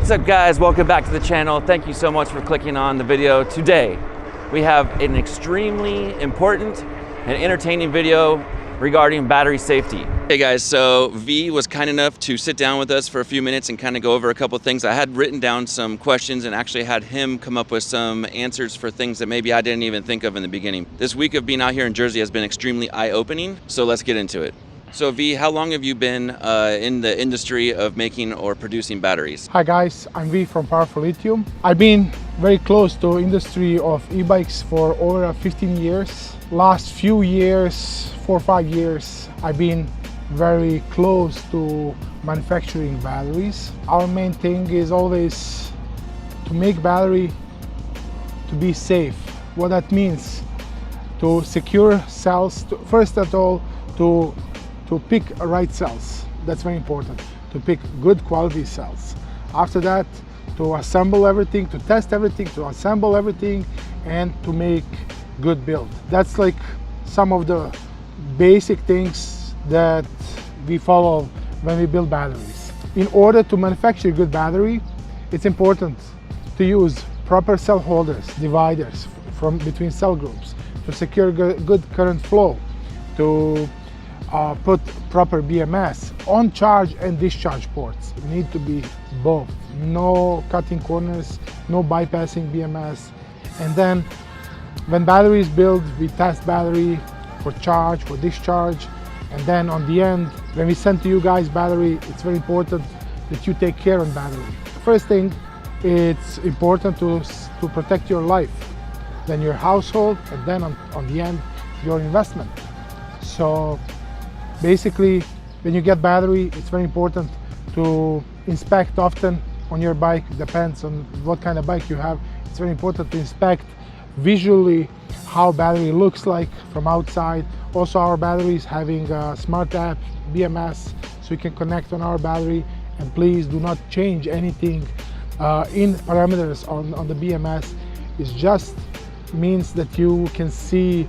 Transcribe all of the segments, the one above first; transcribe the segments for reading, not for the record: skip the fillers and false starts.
What's up guys, welcome back to the channel. Thank you so much for clicking on the video. Today, we have an extremely important and entertaining video regarding battery safety. Hey guys, so V was kind enough to sit down with us for a few minutes and kind of go over a couple things. I had written down some questions and actually had him come up with some answers for things that maybe I didn't even think of in the beginning. This week of being out here in Jersey has been extremely eye-opening, so let's get into it. So V, how long have you been in the industry of making or producing batteries? Hi guys, I'm V from Powerful Lithium. I've been very close to industry of e-bikes for over 15 years. Last few years, 4 or 5 years, I've been very close to manufacturing batteries. Our main thing is always to make battery to be safe. What that means, to secure cells, first of all, to pick right cells. That's very important, to pick good quality cells. After that, to assemble everything, to test everything, to assemble everything, and to make good build. That's like some of the basic things that we follow when we build batteries. In order to manufacture a good battery, it's important to use proper cell holders, dividers from between cell groups, to secure good current flow, to put proper BMS on charge and discharge ports. Need to be both. No cutting corners, no bypassing BMS. And then when battery is built, we test battery for charge, for discharge. And then on the end, when we send to you guys battery, it's very important that you take care on battery. First thing, it's important to protect your life, then your household, and then on the end, your investment. So basically, when you get battery, it's very important to inspect often on your bike. Depends on what kind of bike you have. It's very important to inspect visually how battery looks like from outside. Also, our batteries having a smart app, BMS, so you can connect on our battery. And please do not change anything in parameters on the BMS. It just means that you can see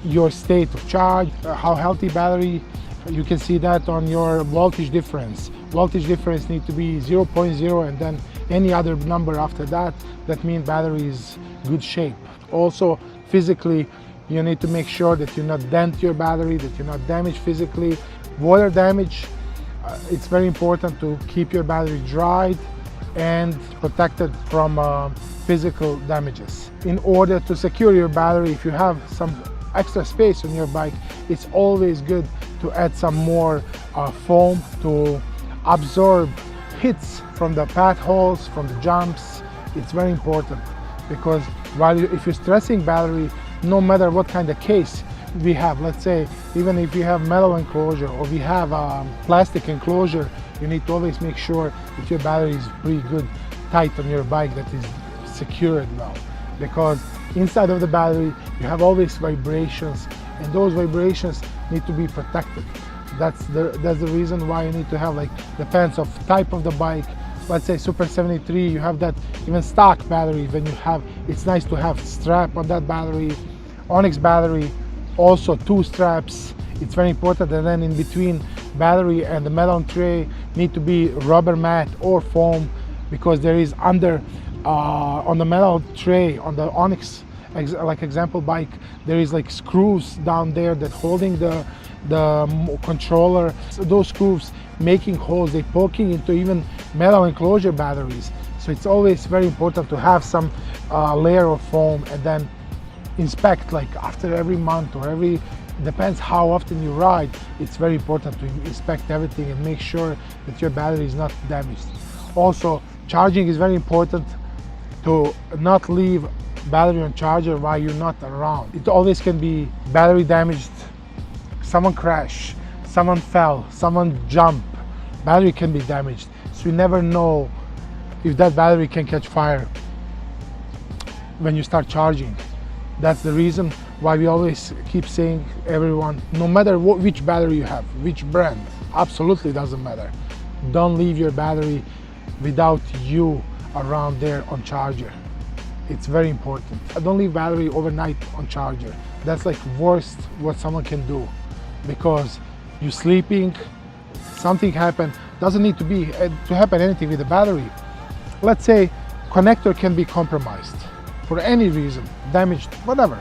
your state of charge, how healthy battery. You can see that on your voltage difference. Voltage difference need to be 0.0 and then any other number after that. That means battery is good shape. Also, physically, you need to make sure that you not dent your battery, that you're not damaged physically. Water damage, it's very important to keep your battery dried and protected from physical damages. In order to secure your battery, if you have some extra space on your bike, it's always good to add some more foam to absorb hits from the path holes, from the jumps. It's very important because if you're stressing battery, no matter what kind of case we have, let's say even if you have metal enclosure or we have plastic enclosure, you need to always make sure that your battery is pretty good tight on your bike, that is secured well, because inside of the battery you have always vibrations, and those vibrations need to be protected. That's the reason why you need to have, like, depends of type of the bike. Let's say Super 73, you have that even stock battery. When you have, it's nice to have strap on that battery. Onyx battery, also 2 straps. It's very important. And then in between battery and the metal tray need to be rubber mat or foam, because there is under on the metal tray on the Onyx, like example bike, there is like screws down there that holding the controller. So those screws making holes, they poking into even metal enclosure batteries. So it's always very important to have some layer of foam, and then inspect like after every month or depends how often you ride. It's very important to inspect everything and make sure that your battery is not damaged. Also, charging is very important, to not leave battery on charger while you're not around. It always can be battery damaged, someone crashed, someone fell, someone jumped, battery can be damaged. So you never know if that battery can catch fire when you start charging. That's the reason why we always keep saying, everyone, no matter which battery you have, which brand, absolutely doesn't matter. Don't leave your battery without you around there on charger. It's very important. Don't leave battery overnight on charger. That's like worst what someone can do, because you're sleeping, something happened. Doesn't need to happen anything with the battery. let's say connector can be compromised for any reason, damaged, whatever.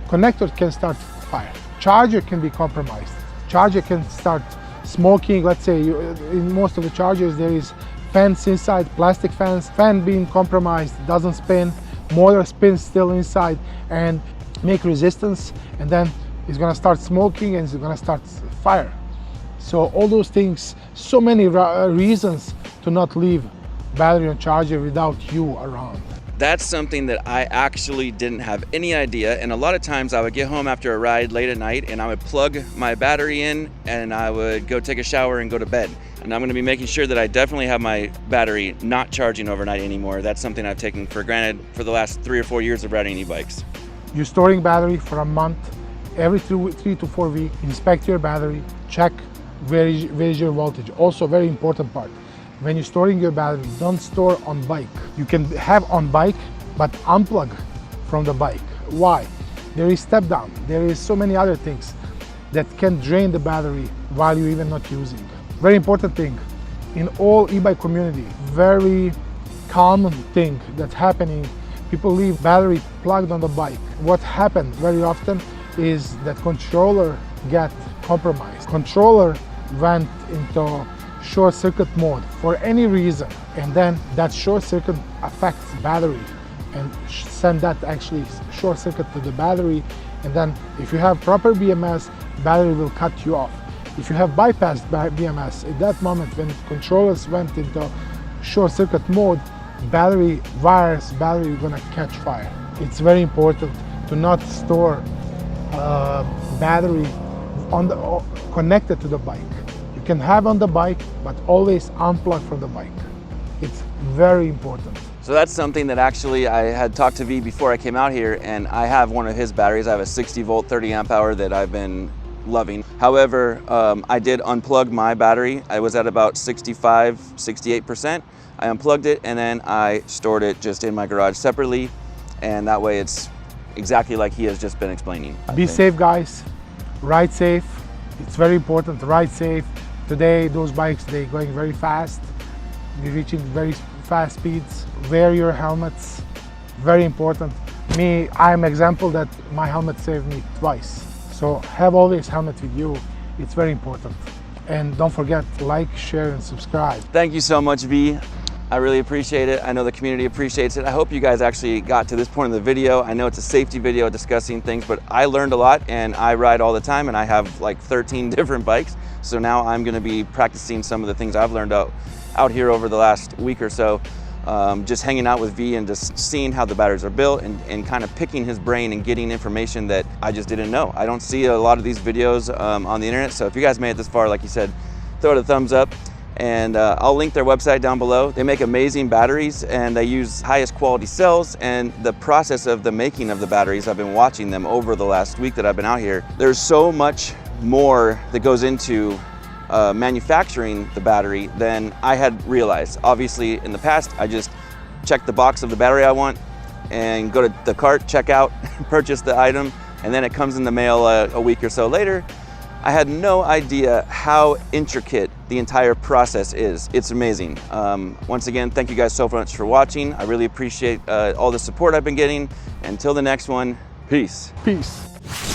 Connector can start fire. Charger can be compromised. Charger can start smoking. Let's say in most of the chargers there is fans inside, plastic fans. Fan being compromised, doesn't spin, motor spins still inside and make resistance, and then it's gonna start smoking and it's gonna start fire. So all those things, so many reasons to not leave battery on charger without you around. That's something that I actually didn't have any idea, and a lot of times I would get home after a ride late at night and I would plug my battery in and I would go take a shower and go to bed. And I'm going to be making sure that I definitely have my battery not charging overnight anymore. That's something I've taken for granted for the last 3 or 4 years of riding e-bikes. You're storing battery for a month, every 3 to 4 weeks, inspect your battery, check where is your voltage. Also very important part. When you're storing your battery, don't store on bike. You can have on bike, but unplug from the bike. Why? There is step down. There is so many other things that can drain the battery while you're even not using. Very important thing, in all e-bike community, very common thing that's happening, people leave battery plugged on the bike. What happened very often is that controller get compromised. Controller went into short circuit mode for any reason, and then that short circuit affects battery and send that actually short circuit to the battery, and then if you have proper BMS, battery will cut you off. If you have bypassed BMS, at that moment when controllers went into short circuit mode, battery wires, battery gonna catch fire. It's very important to not store battery on the connected to the bike. You can have on the bike, but always unplug from the bike. It's very important. So that's something that actually I had talked to V before I came out here, and I have one of his batteries. I have a 60 volt, 30 amp hour that I've been loving. However, I did unplug my battery. I was at about 65, 68%. I unplugged it and then I stored it just in my garage separately. And that way it's exactly like he has just been explaining. Be safe, guys. Ride safe. It's very important to ride safe. Today, those bikes, they're going very fast. You're reaching very fast speeds. Wear your helmets. Very important. Me, I'm an example that my helmet saved me twice. So have always helmet with you. It's very important. And don't forget, like, share, and subscribe. Thank you so much, V. I really appreciate it. I know the community appreciates it. I hope you guys actually got to this point in the video. I know it's a safety video discussing things, but I learned a lot, and I ride all the time, and I have like 13 different bikes. So now I'm gonna be practicing some of the things I've learned out here over the last week or so. Just hanging out with V and just seeing how the batteries are built and kind of picking his brain and getting information that I just didn't know. I don't see a lot of these videos on the internet, so if you guys made it this far, like you said, throw it a thumbs up. And I'll link their website down below. They make amazing batteries and they use highest quality cells, and the process of the making of the batteries, I've been watching them over the last week that I've been out here. There's so much more that goes into manufacturing the battery than I had realized. Obviously in the past, I just checked the box of the battery I want and go to the cart, check out, purchase the item, and then it comes in the mail a week or so later. I had no idea how intricate the entire process is. It's amazing. Once again, thank you guys so much for watching. I really appreciate all the support I've been getting. Until the next one, peace. Peace.